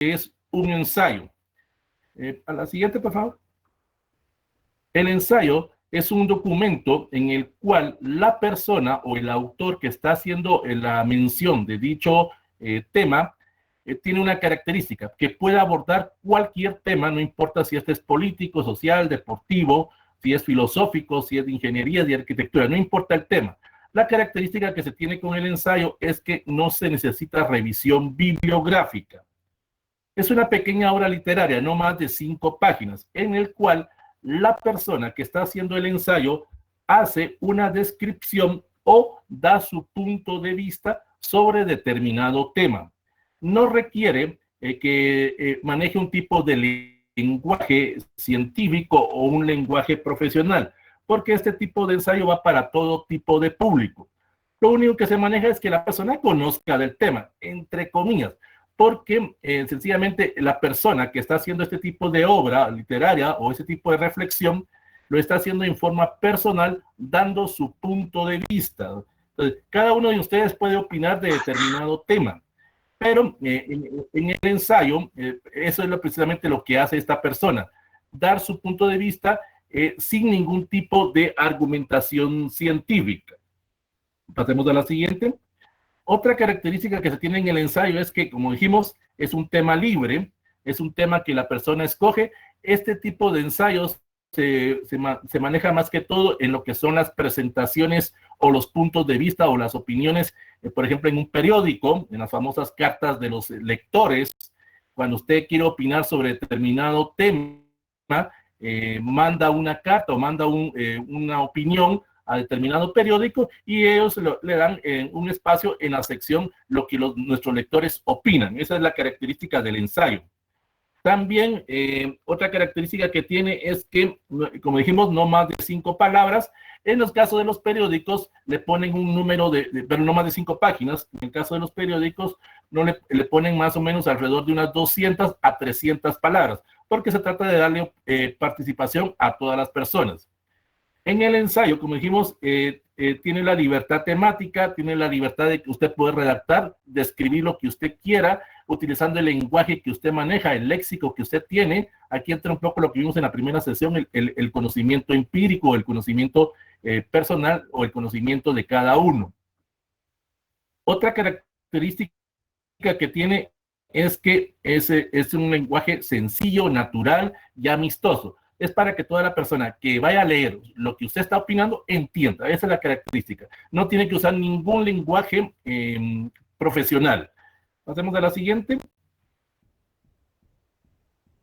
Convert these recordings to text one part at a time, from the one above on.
es un ensayo. A la siguiente, por favor. El ensayo es un documento en el cual la persona o el autor que está haciendo la mención de dicho tema tiene una característica, que puede abordar cualquier tema, no importa si este es político, social, deportivo, si es filosófico, si es de ingeniería, de arquitectura, no importa el tema. La característica que se tiene con el ensayo es que no se necesita revisión bibliográfica. Es una pequeña obra literaria, no más de 5 páginas, en el cual la persona que está haciendo el ensayo hace una descripción o da su punto de vista sobre determinado tema. No requiere que maneje un tipo de lenguaje científico o un lenguaje profesional, porque este tipo de ensayo va para todo tipo de público. Lo único que se maneja es que la persona conozca del tema, entre comillas, porque sencillamente la persona que está haciendo este tipo de obra literaria o ese tipo de reflexión lo está haciendo en forma personal, dando su punto de vista. Entonces, cada uno de ustedes puede opinar de determinado tema, pero en el ensayo, eso es precisamente lo que hace esta persona, dar su punto de vista sin ningún tipo de argumentación científica. Pasemos a la siguiente. Otra característica que se tiene en el ensayo es que, como dijimos, es un tema libre, es un tema que la persona escoge. Este tipo de ensayos se maneja más que todo en lo que son las presentaciones o los puntos de vista o las opiniones, por ejemplo, en un periódico, en las famosas cartas de los lectores. Cuando usted quiere opinar sobre determinado tema, manda una carta o manda una opinión a determinado periódico y ellos le dan un espacio en la sección lo que nuestros lectores opinan. Esa es la característica del ensayo. También otra característica que tiene es que, como dijimos, no más de 5 palabras. En los casos de los periódicos le ponen un número pero no más de 5 páginas. En el caso de los periódicos no le ponen más o menos alrededor de unas 200 a 300 palabras, porque se trata de darle participación a todas las personas. En el ensayo, como dijimos, tiene la libertad temática, tiene la libertad de que usted puede redactar, describir lo que usted quiera, utilizando el lenguaje que usted maneja, el léxico que usted tiene. Aquí entra un poco lo que vimos en la primera sesión, el conocimiento empírico, el conocimiento personal o el conocimiento de cada uno. Otra característica que tiene es que es un lenguaje sencillo, natural y amistoso. Es para que toda la persona que vaya a leer lo que usted está opinando entienda. Esa es la característica. No tiene que usar ningún lenguaje profesional. Pasemos a la siguiente.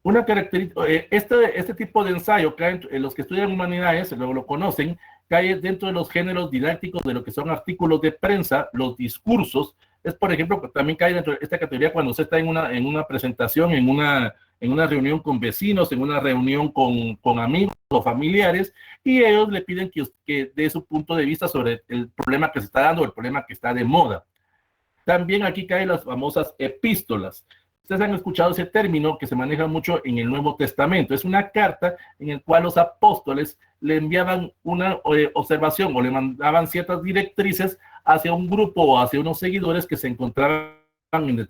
Una característica, este tipo de ensayo, los que estudian humanidades, luego lo conocen, cae dentro de los géneros didácticos de lo que son artículos de prensa, los discursos. Es, por ejemplo, también cae dentro de esta categoría cuando usted está en una presentación, en una reunión con vecinos, en una reunión con amigos o familiares, y ellos le piden que dé su punto de vista sobre el problema que se está dando, el problema que está de moda. También aquí caen las famosas epístolas. Ustedes han escuchado ese término que se maneja mucho en el Nuevo Testamento. Es una carta en la cual los apóstoles le enviaban una observación o le mandaban ciertas directrices hacia un grupo o hacia unos seguidores que se encontraban en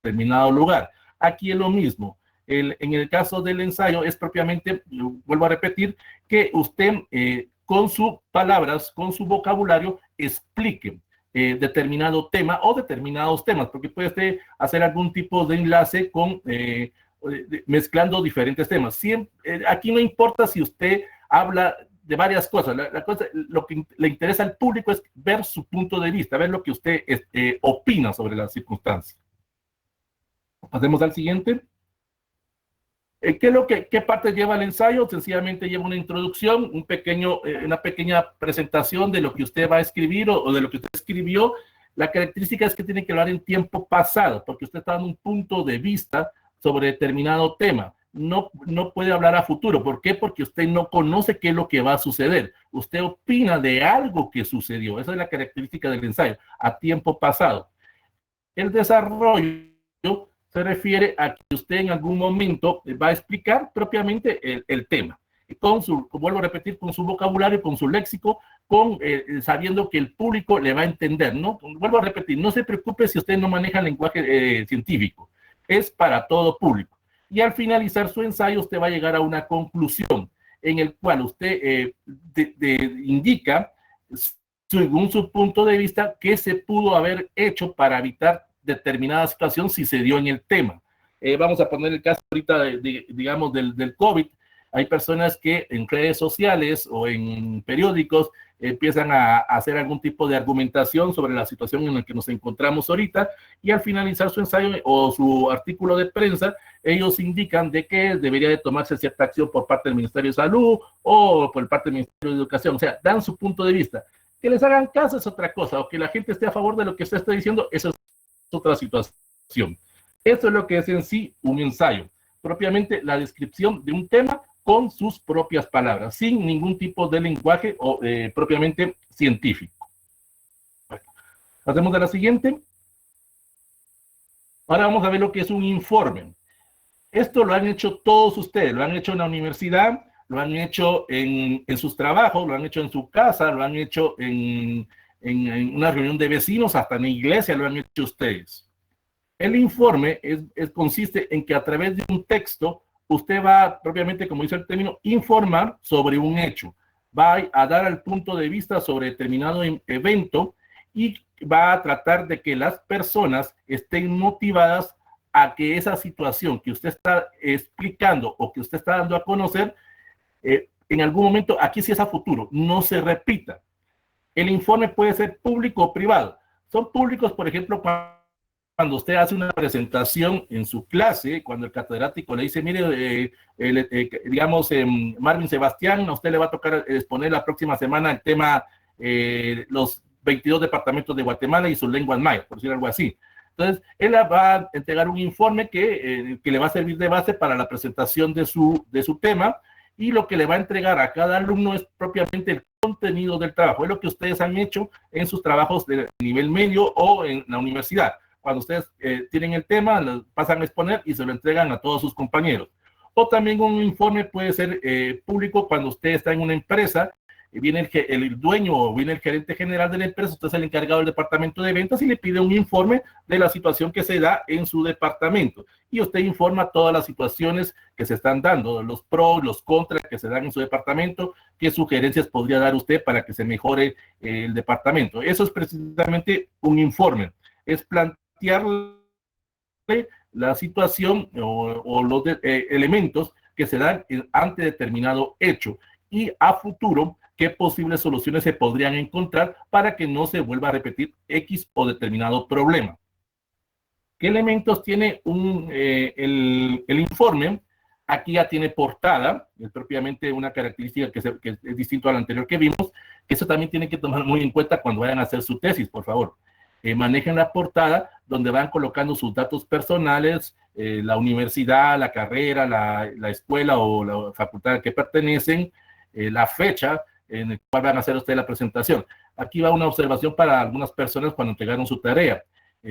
determinado lugar. Aquí es lo mismo. En el caso del ensayo es propiamente, vuelvo a repetir, que usted con sus palabras, con su vocabulario, explique determinado tema o determinados temas, porque puede usted hacer algún tipo de enlace mezclando diferentes temas. Aquí no importa si usted habla de varias cosas. Lo que le interesa al público es ver su punto de vista, ver lo que usted opina sobre las circunstancias. Pasemos al siguiente. ¿Qué parte lleva el ensayo? Sencillamente lleva una introducción, una pequeña presentación de lo que usted va a escribir o de lo que usted escribió. La característica es que tiene que hablar en tiempo pasado, porque usted está dando un punto de vista sobre determinado tema. No puede hablar a futuro. ¿Por qué? Porque usted no conoce qué es lo que va a suceder. Usted opina de algo que sucedió. Esa es la característica del ensayo, a tiempo pasado. El desarrollo se refiere a que usted en algún momento va a explicar propiamente el tema. Vuelvo a repetir, con su vocabulario, con su léxico, sabiendo que el público le va a entender, ¿no? Vuelvo a repetir, no se preocupe si usted no maneja el lenguaje científico. es para todo público. Y al finalizar su ensayo, usted va a llegar a una conclusión en el cual usted indica, según su punto de vista, qué se pudo haber hecho para evitar determinada situación si se dio en el tema. Vamos a poner el caso ahorita, digamos, del COVID. Hay personas que en redes sociales o en periódicos empiezan a hacer algún tipo de argumentación sobre la situación en la que nos encontramos ahorita, y al finalizar su ensayo o su artículo de prensa, ellos indican de que debería de tomarse cierta acción por parte del Ministerio de Salud o por parte del Ministerio de Educación. O sea, dan su punto de vista. Que les hagan caso es otra cosa, o que la gente esté a favor de lo que usted está diciendo, eso es otra situación. Esto es lo que es en sí un ensayo, propiamente la descripción de un tema con sus propias palabras, sin ningún tipo de lenguaje o propiamente científico. Bueno, pasemos a la siguiente. Ahora vamos a ver lo que es un informe. Esto lo han hecho todos ustedes, lo han hecho en la universidad, lo han hecho en sus trabajos, lo han hecho en su casa, lo han hecho en una reunión de vecinos, hasta en la iglesia lo han hecho ustedes. El informe consiste en que a través de un texto usted va, propiamente, como dice el término, informar sobre un hecho. Va a dar el punto de vista sobre determinado evento y va a tratar de que las personas estén motivadas a que esa situación que usted está explicando o que usted está dando a conocer, en algún momento, aquí sí es a futuro, no se repita. El informe puede ser público o privado. Son públicos, por ejemplo, cuando usted hace una presentación en su clase, cuando el catedrático le dice, mire, digamos, Marvin Sebastián, a usted le va a tocar exponer la próxima semana el tema los 22 departamentos de Guatemala y sus lenguas mayas, por decir algo así. Entonces, él va a entregar un informe que le va a servir de base para la presentación de su tema, y lo que le va a entregar a cada alumno es propiamente el contenido del trabajo. Es lo que ustedes han hecho en sus trabajos de nivel medio o en la universidad. Cuando ustedes tienen el tema, lo pasan a exponer y se lo entregan a todos sus compañeros. O también un informe puede ser público cuando usted está en una empresa, viene el dueño o viene el gerente general de la empresa, usted es el encargado del departamento de ventas y le pide un informe de la situación que se da en su departamento. Y usted informa todas las situaciones que se están dando, los pros, los contras que se dan en su departamento, qué sugerencias podría dar usted para que se mejore el departamento. Eso es precisamente un informe, es plantear la situación o los elementos que se dan ante determinado hecho y a futuro qué posibles soluciones se podrían encontrar para que no se vuelva a repetir X o determinado problema. ¿Qué elementos tiene el informe? Aquí ya tiene portada, es propiamente una característica que es distinto a la anterior que vimos. Eso también tienen que tomar muy en cuenta cuando vayan a hacer su tesis, por favor. Manejen la portada donde van colocando sus datos personales, la universidad, la carrera, la escuela o la facultad a que pertenecen, la fecha en la cual van a hacer ustedes la presentación. Aquí va una observación para algunas personas cuando entregaron su tarea.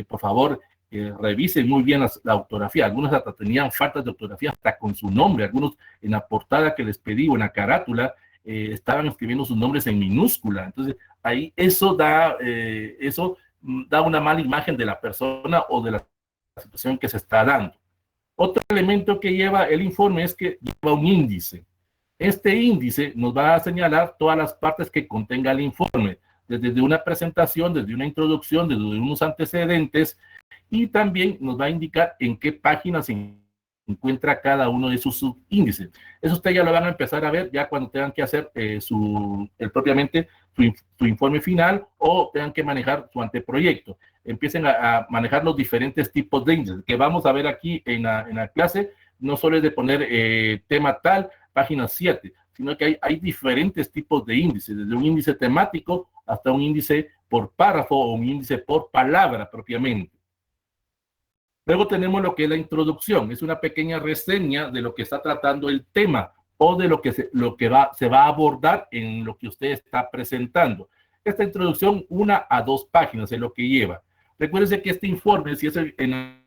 Por favor, revisen muy bien la ortografía. Algunos hasta tenían faltas de ortografía hasta con su nombre. Algunos en la portada que les pedí o en la carátula estaban escribiendo sus nombres en minúscula. Entonces, ahí eso da una mala imagen de la persona o de la situación que se está dando. Otro elemento que lleva el informe es que lleva un índice. Este índice nos va a señalar todas las partes que contenga el informe, desde una presentación, desde una introducción, desde unos antecedentes, y también nos va a indicar en qué páginas se encuentra cada uno de sus subíndices. Eso ustedes ya lo van a empezar a ver ya cuando tengan que hacer propiamente su informe final o tengan que manejar su anteproyecto. Empiecen a manejar los diferentes tipos de índices que vamos a ver aquí en la clase. No solo es de poner tema tal, página 7, sino que hay diferentes tipos de índices, desde un índice temático hasta un índice por párrafo o un índice por palabra propiamente. Luego tenemos lo que es la introducción, es una pequeña reseña de lo que está tratando el tema o de lo que se va a abordar en lo que usted está presentando. Esta introducción, 1 a 2 páginas es lo que lleva. Recuérdense que este informe, si es en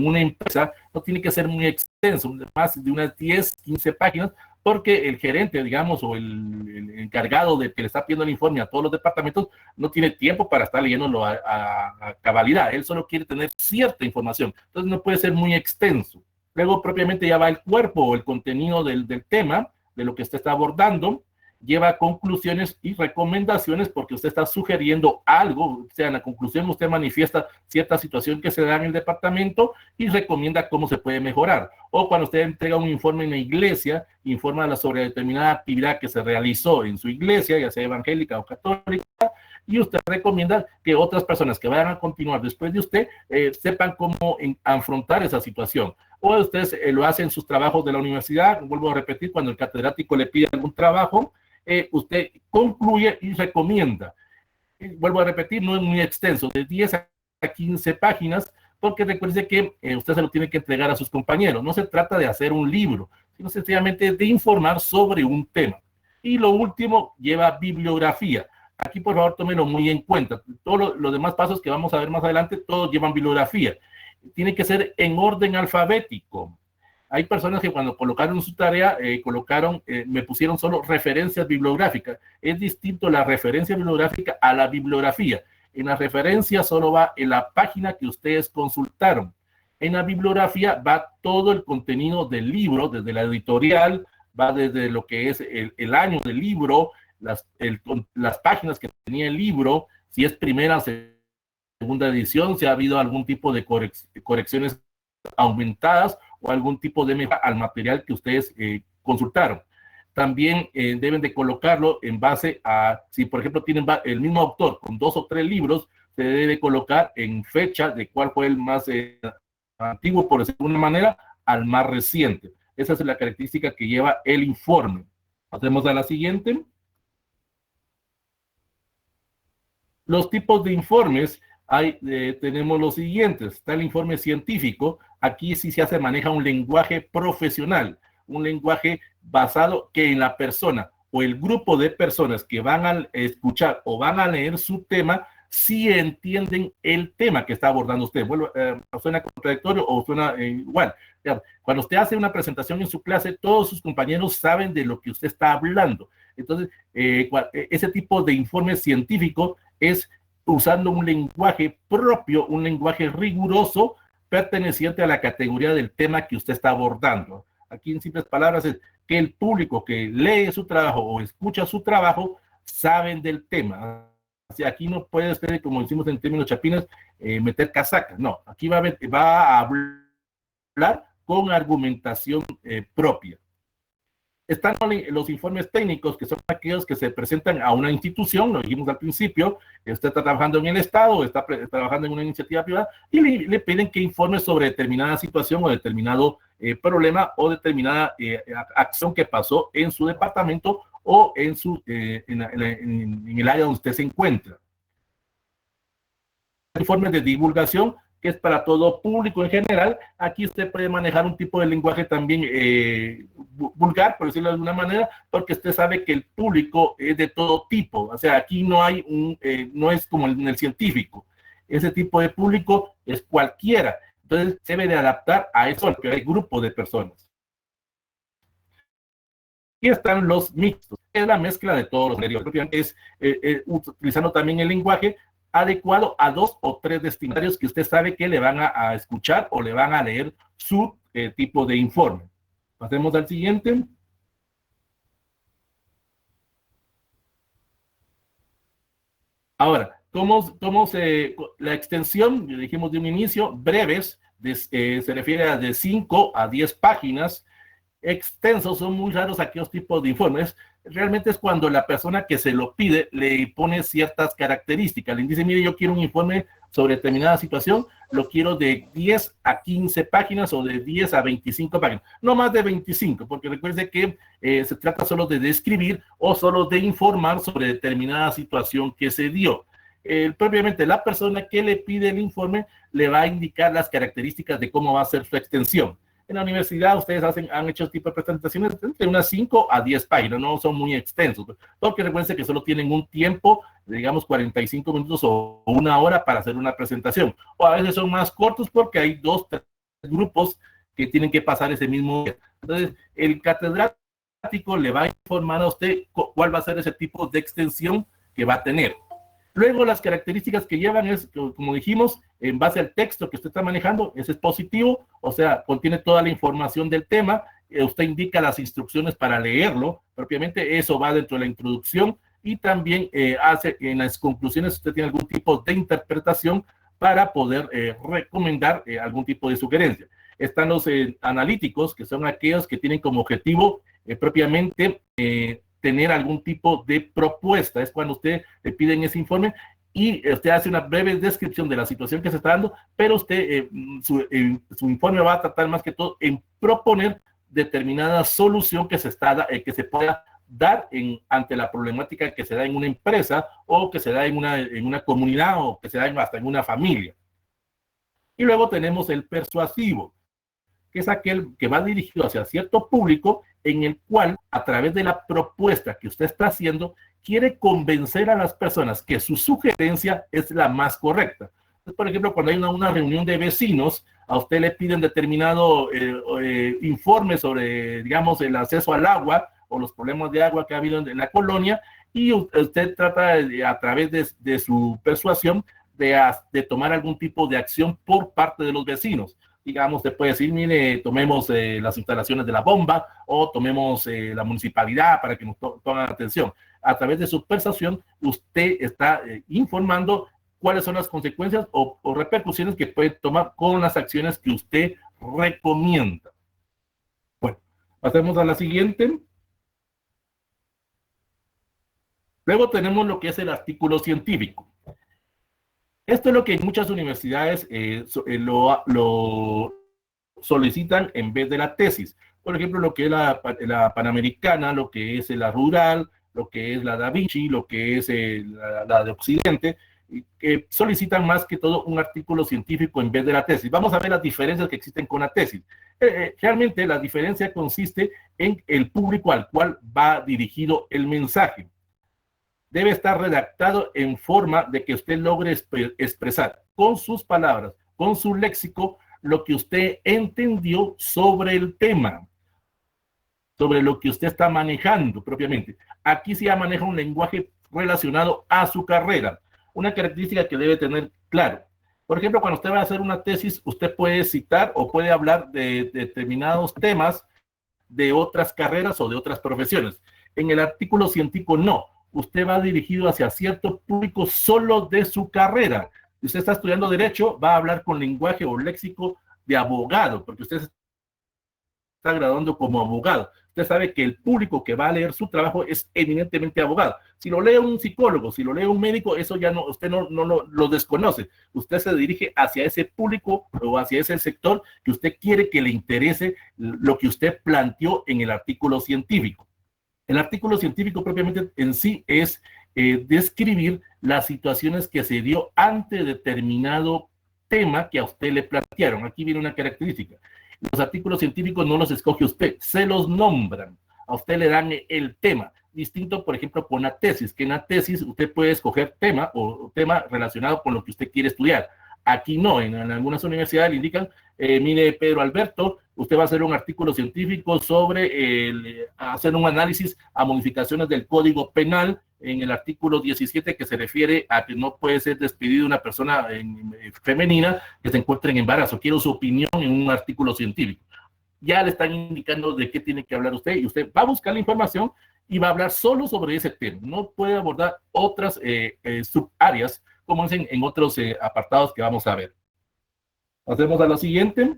una empresa, no tiene que ser muy extenso, más de unas 10, 15 páginas, porque el gerente, digamos, o el encargado de que le está pidiendo el informe a todos los departamentos no tiene tiempo para estar leyéndolo a cabalidad. Él solo quiere tener cierta información, entonces no puede ser muy extenso. Luego propiamente ya va el cuerpo o el contenido del tema, de lo que usted está abordando, lleva conclusiones y recomendaciones porque usted está sugiriendo algo, o sea, en la conclusión usted manifiesta cierta situación que se da en el departamento y recomienda cómo se puede mejorar. O cuando usted entrega un informe en la iglesia, informa sobre determinada actividad que se realizó en su iglesia, ya sea evangélica o católica, y usted recomienda que otras personas que vayan a continuar después de usted sepan cómo afrontar esa situación. O usted lo hace en sus trabajos de la universidad, vuelvo a repetir, cuando el catedrático le pide algún trabajo, usted concluye y recomienda. Vuelvo a repetir, no es muy extenso, de 10 a 15 páginas, porque recuerde que usted se lo tiene que entregar a sus compañeros. No se trata de hacer un libro, sino sencillamente de informar sobre un tema. Y lo último, lleva bibliografía. Aquí, por favor, tómenlo muy en cuenta. Todos los demás pasos que vamos a ver más adelante, todos llevan bibliografía. Tiene que ser en orden alfabético. Hay personas que cuando colocaron su tarea, me pusieron solo referencias bibliográficas. Es distinto la referencia bibliográfica a la bibliografía. En la referencia solo va en la página que ustedes consultaron. En la bibliografía va todo el contenido del libro, desde la editorial, va desde lo que es el año del libro, las páginas que tenía el libro, si es primera, segunda edición, si ha habido algún tipo de correcciones aumentadas o algún tipo de mejora al material que ustedes consultaron. También deben de colocarlo en base a, si por ejemplo tienen el mismo autor con 2 o 3 libros, se debe colocar en fecha de cuál fue el más antiguo, por decirlo de alguna manera, al más reciente. Esa es la característica que lleva el informe. Pasemos a la siguiente. Los tipos de informes, tenemos los siguientes. Está el informe científico. Aquí sí se maneja un lenguaje profesional, un lenguaje basado que en la persona o el grupo de personas que van a escuchar o van a leer su tema, sí entienden el tema que está abordando usted. Bueno, suena contradictorio o suena igual. Cuando usted hace una presentación en su clase, todos sus compañeros saben de lo que usted está hablando. Entonces, ese tipo de informe científico es usando un lenguaje propio, un lenguaje riguroso, perteneciente a la categoría del tema que usted está abordando. Aquí en simples palabras es que el público que lee su trabajo o escucha su trabajo saben del tema. O sea, aquí no puede usted, como decimos en términos chapines, meter casacas. No, aquí va a hablar con argumentación propia. Están los informes técnicos, que son aquellos que se presentan a una institución, lo dijimos al principio, usted está trabajando en el Estado, está trabajando en una iniciativa privada, y le piden que informe sobre determinada situación o determinado problema o determinada acción que pasó en su departamento o en el área donde usted se encuentra. Informes de divulgación, que es para todo público en general. Aquí usted puede manejar un tipo de lenguaje también vulgar, por decirlo de alguna manera, porque usted sabe que el público es de todo tipo. O sea, aquí no hay no es como en el científico. Ese tipo de público es cualquiera. Entonces, se debe de adaptar a eso, que hay grupos de personas. Y están los mixtos, es la mezcla de todos los medios. Es utilizando también el lenguaje adecuado a 2 o 3 destinatarios que usted sabe que le van a escuchar o le van a leer su tipo de informe. Pasemos al siguiente. Ahora, la extensión, dijimos de un inicio, breves, se refiere a de 5 a 10 páginas. Extensos son muy raros aquellos tipos de informes. Realmente es cuando la persona que se lo pide le pone ciertas características. Le dice, mire, yo quiero un informe sobre determinada situación, lo quiero de 10 a 15 páginas o de 10 a 25 páginas. No más de 25, porque recuerde que se trata solo de describir o solo de informar sobre determinada situación que se dio. Propiamente la persona que le pide el informe le va a indicar las características de cómo va a ser su extensión. En la universidad ustedes han hecho este tipo de presentaciones de unas 5 a 10 páginas, no son muy extensos, porque recuerden que solo tienen un tiempo, digamos 45 minutos o 1 hora para hacer una presentación, o a veces son más cortos porque hay 2 o 3 grupos que tienen que pasar ese mismo día. Entonces, el catedrático matemático le va a informar a usted cuál va a ser ese tipo de extensión que va a tener. Luego, las características que llevan es, como dijimos, en base al texto que usted está manejando, ese es positivo, o sea, contiene toda la información del tema, usted indica las instrucciones para leerlo, propiamente eso va dentro de la introducción, y también hace en las conclusiones usted tiene algún tipo de interpretación para poder recomendar algún tipo de sugerencia. Están los analíticos, que son aquellos que tienen como objetivo propiamente tener algún tipo de propuesta. Es cuando usted le piden ese informe y usted hace una breve descripción de la situación que se está dando, pero usted, su informe va a tratar más que todo en proponer determinada solución que se pueda dar ante la problemática que se da en una empresa o que se da en una comunidad o que se da hasta en una familia. Y luego tenemos el persuasivo, que es aquel que va dirigido hacia cierto público en el cual, a través de la propuesta que usted está haciendo, quiere convencer a las personas que su sugerencia es la más correcta. Entonces, por ejemplo, cuando hay una reunión de vecinos, a usted le piden determinado informe sobre, digamos, el acceso al agua o los problemas de agua que ha habido en la colonia, y usted trata a través de su persuasión de tomar algún tipo de acción por parte de los vecinos. Digamos, te puede decir, mire, tomemos las instalaciones de la bomba o tomemos la municipalidad para que nos pongan atención. A través de su persuasión, usted está informando cuáles son las consecuencias o repercusiones que puede tomar con las acciones que usted recomienda. Bueno, pasemos a la siguiente. Luego tenemos lo que es el artículo científico. Esto es lo que muchas universidades lo solicitan en vez de la tesis. Por ejemplo, lo que es la Panamericana, lo que es la Rural, lo que es la Da Vinci, lo que es la de Occidente, que solicitan más que todo un artículo científico en vez de la tesis. Vamos a ver las diferencias que existen con la tesis. Realmente la diferencia consiste en el público al cual va dirigido el mensaje. Debe estar redactado en forma de que usted logre expresar con sus palabras, con su léxico, lo que usted entendió sobre el tema, sobre lo que usted está manejando propiamente. Aquí se maneja un lenguaje relacionado a su carrera, una característica que debe tener claro. Por ejemplo, cuando usted va a hacer una tesis, usted puede citar o puede hablar de determinados temas de otras carreras o de otras profesiones. En el artículo científico no. Usted va dirigido hacia cierto público solo de su carrera. Si usted está estudiando Derecho, va a hablar con lenguaje o léxico de abogado, porque usted se está graduando como abogado. Usted sabe que el público que va a leer su trabajo es eminentemente abogado. Si lo lee un psicólogo, si lo lee un médico, eso ya no, usted no lo desconoce. Usted se dirige hacia ese público o hacia ese sector que usted quiere que le interese lo que usted planteó en el artículo científico. El artículo científico propiamente en sí es describir las situaciones que se dio ante determinado tema que a usted le plantearon. Aquí viene una característica. Los artículos científicos no los escoge usted, se los nombran. A usted le dan el tema. Distinto, por ejemplo, con la tesis, que en la tesis usted puede escoger tema o tema relacionado con lo que usted quiere estudiar. Aquí no, en algunas universidades le indican, mire, Pedro Alberto, usted va a hacer un artículo científico sobre hacer un análisis a modificaciones del Código Penal en el artículo 17 que se refiere a que no puede ser despedida una persona femenina que se encuentre en embarazo. Quiero su opinión en un artículo científico. Ya le están indicando de qué tiene que hablar usted y usted va a buscar la información y va a hablar solo sobre ese tema. No puede abordar otras subáreas como dicen en otros apartados que vamos a ver. Pasemos a lo siguiente.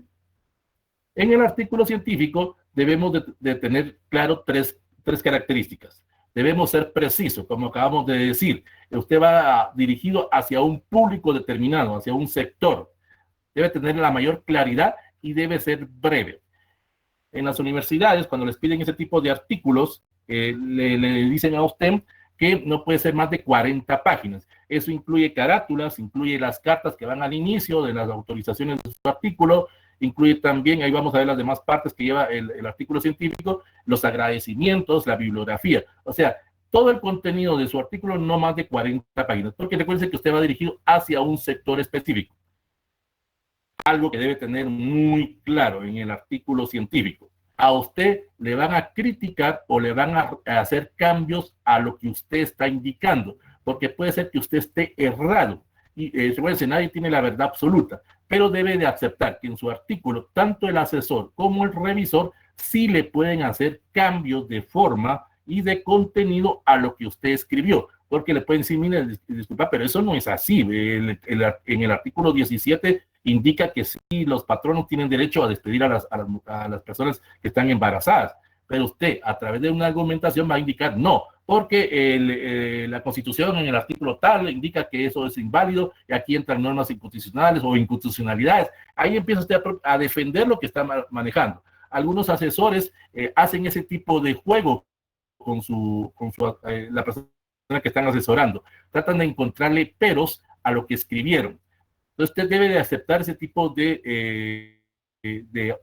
En el artículo científico debemos de tener claro tres características. Debemos ser precisos, como acabamos de decir. Usted va dirigido hacia un público determinado, hacia un sector. Debe tener la mayor claridad y debe ser breve. En las universidades, cuando les piden ese tipo de artículos, le dicen a usted que no puede ser más de 40 páginas. Eso incluye carátulas, incluye las cartas que van al inicio de las autorizaciones de su artículo, incluye también, ahí vamos a ver las demás partes que lleva el artículo científico, los agradecimientos, la bibliografía. O sea, todo el contenido de su artículo no más de 40 páginas, porque recuerden que usted va dirigido hacia un sector específico. Algo que debe tener muy claro en el artículo científico. a usted le van a criticar o le van a hacer cambios a lo que usted está indicando, porque puede ser que usted esté errado. Y recuerden, nadie tiene la verdad absoluta, pero debe de aceptar que en su artículo, tanto el asesor como el revisor sí le pueden hacer cambios de forma y de contenido a lo que usted escribió, porque le pueden decir, mire, disculpa, pero eso no es así. En el artículo 17 indica que sí, los patronos tienen derecho a despedir a las personas que están embarazadas, pero usted a través de una argumentación va a indicar no, porque la Constitución en el artículo tal indica que eso es inválido y aquí entran normas inconstitucionales o inconstitucionalidades. Ahí empieza usted a defender lo que está manejando. Algunos asesores hacen ese tipo de juego con la persona que están asesorando. Tratan de encontrarle peros a lo que escribieron. Entonces usted debe de aceptar ese tipo de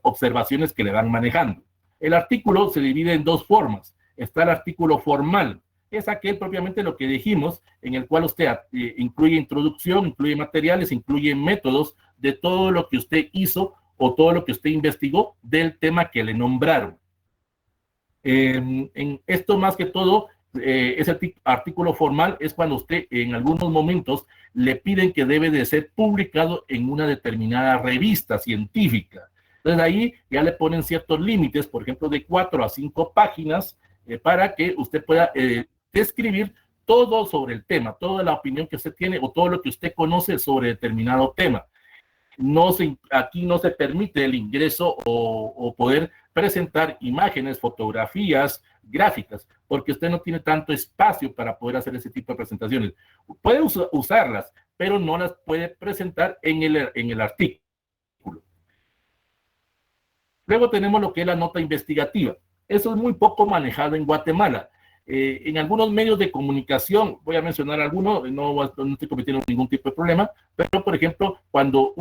observaciones que le van manejando. El artículo se divide en dos formas. Está el artículo formal, es aquel propiamente lo que dijimos, en el cual usted incluye introducción, incluye materiales, incluye métodos de todo lo que usted hizo o todo lo que usted investigó del tema que le nombraron. En esto más que todo, ese artículo formal es cuando usted en algunos momentos le piden que debe de ser publicado en una determinada revista científica. Entonces ahí ya le ponen ciertos límites, por ejemplo, de 4 a 5 páginas, para que usted pueda describir todo sobre el tema, toda la opinión que usted tiene o todo lo que usted conoce sobre determinado tema. Aquí no se permite el ingreso o poder presentar imágenes, fotografías, gráficas, porque usted no tiene tanto espacio para poder hacer ese tipo de presentaciones. Puede usarlas, pero no las puede presentar en el artículo. Luego tenemos lo que es la nota investigativa. Eso es muy poco manejado en Guatemala. En algunos medios de comunicación, voy a mencionar algunos, no estoy cometiendo ningún tipo de problema, pero por ejemplo, cuando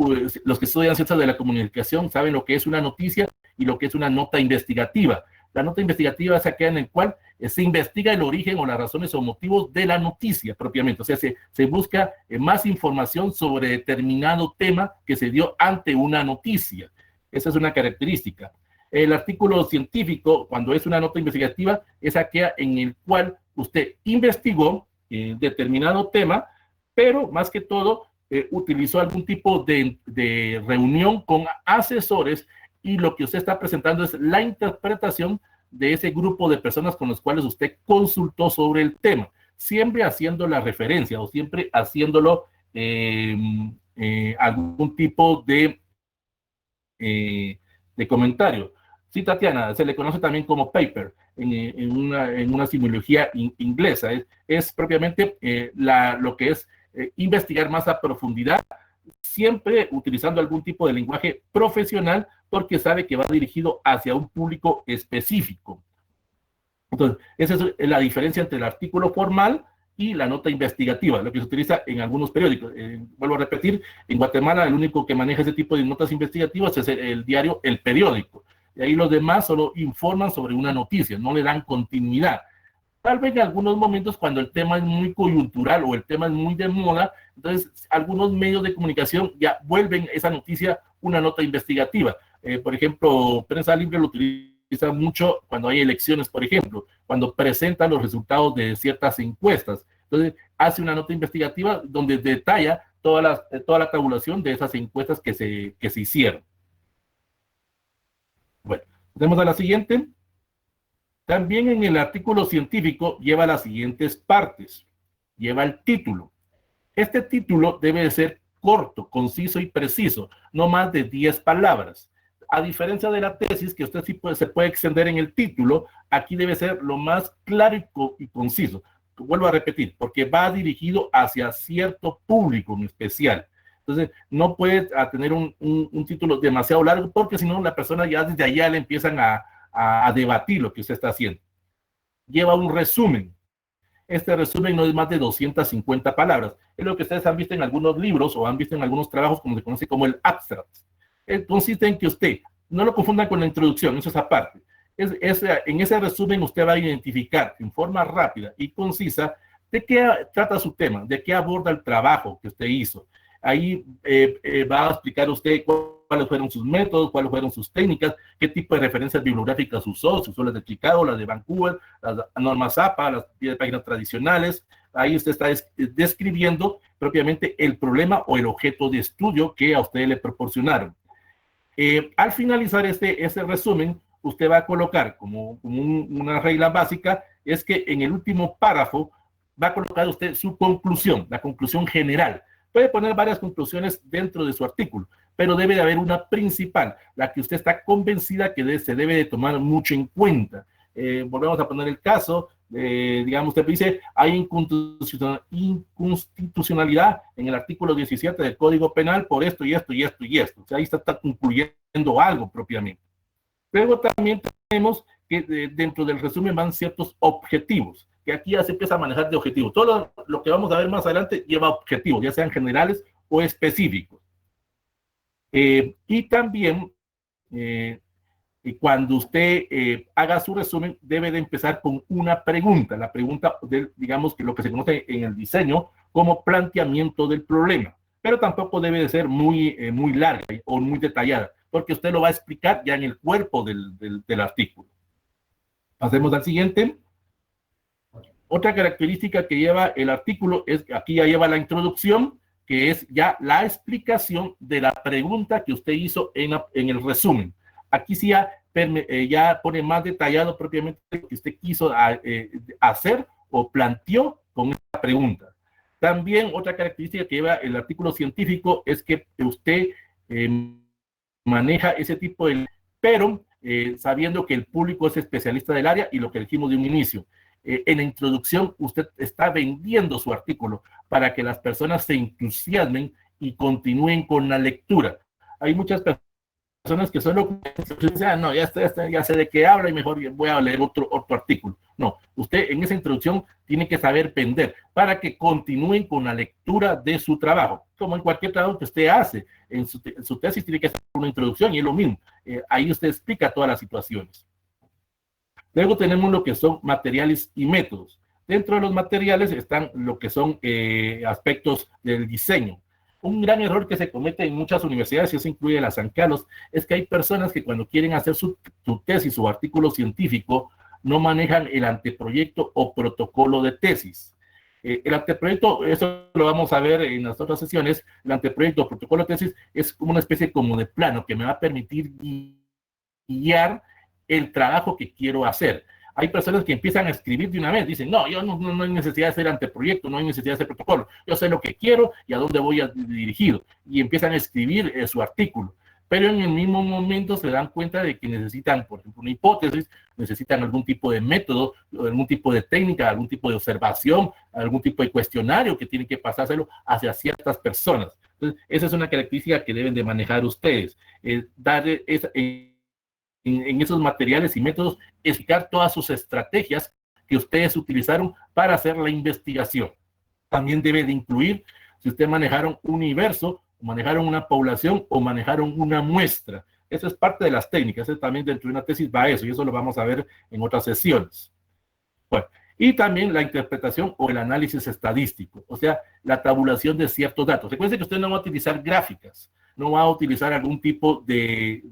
los que estudian ciencias de la comunicación saben lo que es una noticia y lo que es una nota investigativa. La nota investigativa es aquella en la cual se investiga el origen o las razones o motivos de la noticia propiamente. O sea, se busca más información sobre determinado tema que se dio ante una noticia. Esa es una característica. El artículo científico, cuando es una nota investigativa, es aquella en el cual usted investigó determinado tema, pero más que todo utilizó algún tipo de reunión con asesores y lo que usted está presentando es la interpretación de ese grupo de personas con los cuales usted consultó sobre el tema, siempre haciendo la referencia o siempre haciéndolo algún tipo de comentario. Sí, Tatiana, se le conoce también como paper en una simbología inglesa. Es propiamente lo que es investigar más a profundidad, siempre utilizando algún tipo de lenguaje profesional porque sabe que va dirigido hacia un público específico. Entonces, esa es la diferencia entre el artículo formal y la nota investigativa, lo que se utiliza en algunos periódicos. Vuelvo a repetir, en Guatemala el único que maneja ese tipo de notas investigativas es el diario El Periódico. Y ahí los demás solo informan sobre una noticia, no le dan continuidad. Tal vez en algunos momentos cuando el tema es muy coyuntural o el tema es muy de moda, entonces algunos medios de comunicación ya vuelven esa noticia una nota investigativa. Por ejemplo, Prensa Libre lo utiliza mucho cuando hay elecciones, por ejemplo, cuando presentan los resultados de ciertas encuestas. Entonces hace una nota investigativa donde detalla toda la tabulación de esas encuestas que se hicieron. Bueno, tenemos a la siguiente. También en el artículo científico lleva las siguientes partes. Lleva el título. Este título debe de ser corto, conciso y preciso, no más de 10 palabras. A diferencia de la tesis, que usted sí se puede extender en el título, aquí debe ser lo más claro y conciso. Vuelvo a repetir, porque va dirigido hacia cierto público en especial. Entonces, no puede tener un título demasiado largo, porque si no, la persona ya desde allá le empiezan a debatir lo que usted está haciendo. Lleva un resumen. Este resumen no es más de 250 palabras. Es lo que ustedes han visto en algunos libros o han visto en algunos trabajos, como se conoce como el abstract. Consiste en que usted, no lo confundan con la introducción, eso es aparte. En ese resumen usted va a identificar en forma rápida y concisa de qué trata su tema, de qué aborda el trabajo que usted hizo. Ahí va a explicar usted cuáles fueron sus métodos, cuáles fueron sus técnicas, qué tipo de referencias bibliográficas usó, si usó las de Chicago, las de Vancouver, las normas APA, las 10 páginas tradicionales. Ahí usted está describiendo propiamente el problema o el objeto de estudio que a usted le proporcionaron. Al finalizar este resumen, usted va a colocar como una regla básica, es que en el último párrafo va a colocar usted su conclusión, la conclusión general. Puede poner varias conclusiones dentro de su artículo, pero debe de haber una principal, la que usted está convencida que se debe de tomar mucho en cuenta. Volvemos a poner el caso, digamos, usted dice, hay inconstitucionalidad en el artículo 17 del Código Penal por esto y esto y esto y esto. O sea, ahí está concluyendo algo propiamente. Luego también tenemos que dentro del resumen van ciertos objetivos, que aquí ya se empieza a manejar de objetivos. Todo lo que vamos a ver más adelante lleva objetivos, ya sean generales o específicos. Y también, cuando usted haga su resumen, debe de empezar con una pregunta. La pregunta, digamos, que lo que se conoce en el diseño como planteamiento del problema. Pero tampoco debe de ser muy larga o muy detallada, porque usted lo va a explicar ya en el cuerpo del artículo. Pasemos al siguiente. Otra característica que lleva el artículo es que aquí ya lleva la introducción, que es ya la explicación de la pregunta que usted hizo en el resumen. Aquí sí ya pone más detallado propiamente lo que usted quiso hacer o planteó con esta pregunta. También otra característica que lleva el artículo científico es que usted maneja ese tipo de... pero sabiendo que el público es especialista del área y lo que dijimos de un inicio. En la introducción usted está vendiendo su artículo para que las personas se entusiasmen y continúen con la lectura. Hay muchas personas que solo dicen, no, ya sé de qué habla y mejor voy a leer otro artículo. No, usted en esa introducción tiene que saber vender para que continúen con la lectura de su trabajo. Como en cualquier trabajo que usted hace, en su tesis tiene que hacer una introducción y es lo mismo. Ahí usted explica todas las situaciones. Luego tenemos lo que son materiales y métodos. Dentro de los materiales están lo que son aspectos del diseño. Un gran error que se comete en muchas universidades, y eso incluye la San Carlos, es que hay personas que cuando quieren hacer su tesis o artículo científico, no manejan el anteproyecto o protocolo de tesis. El anteproyecto, eso lo vamos a ver en las otras sesiones, el anteproyecto o protocolo de tesis es como una especie como de plano que me va a permitir guiar el trabajo que quiero hacer. Hay personas que empiezan a escribir de una vez, dicen, no, yo no hay necesidad de hacer anteproyecto, no hay necesidad de hacer protocolo, yo sé lo que quiero y a dónde voy dirigido, y empiezan a escribir su artículo, pero en el mismo momento se dan cuenta de que necesitan, por ejemplo, una hipótesis, necesitan algún tipo de método, algún tipo de técnica, algún tipo de observación, algún tipo de cuestionario que tienen que pasárselo hacia ciertas personas. Entonces, esa es una característica que deben de manejar ustedes, darle en esos materiales y métodos, explicar todas sus estrategias que ustedes utilizaron para hacer la investigación. También debe de incluir si ustedes manejaron un universo, manejaron una población o manejaron una muestra. Eso es parte de las técnicas. Eso también dentro de una tesis va eso, y eso lo vamos a ver en otras sesiones. Bueno, y también la interpretación o el análisis estadístico, o sea, la tabulación de ciertos datos. Recuerden que usted no va a utilizar gráficas, no va a utilizar algún tipo de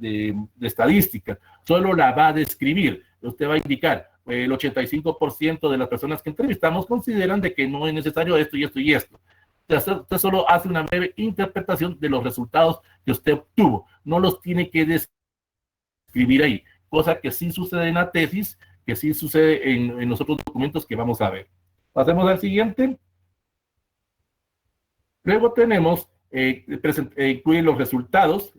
estadística, solo la va a describir. Usted va a indicar, el 85% de las personas que entrevistamos consideran de que no es necesario esto y esto y esto. Usted solo hace una breve interpretación de los resultados que usted obtuvo, no los tiene que describir ahí, cosa que sí sucede en la tesis, que sí sucede en los otros documentos que vamos a ver. Pasemos al siguiente. Luego tenemos, incluyen los resultados.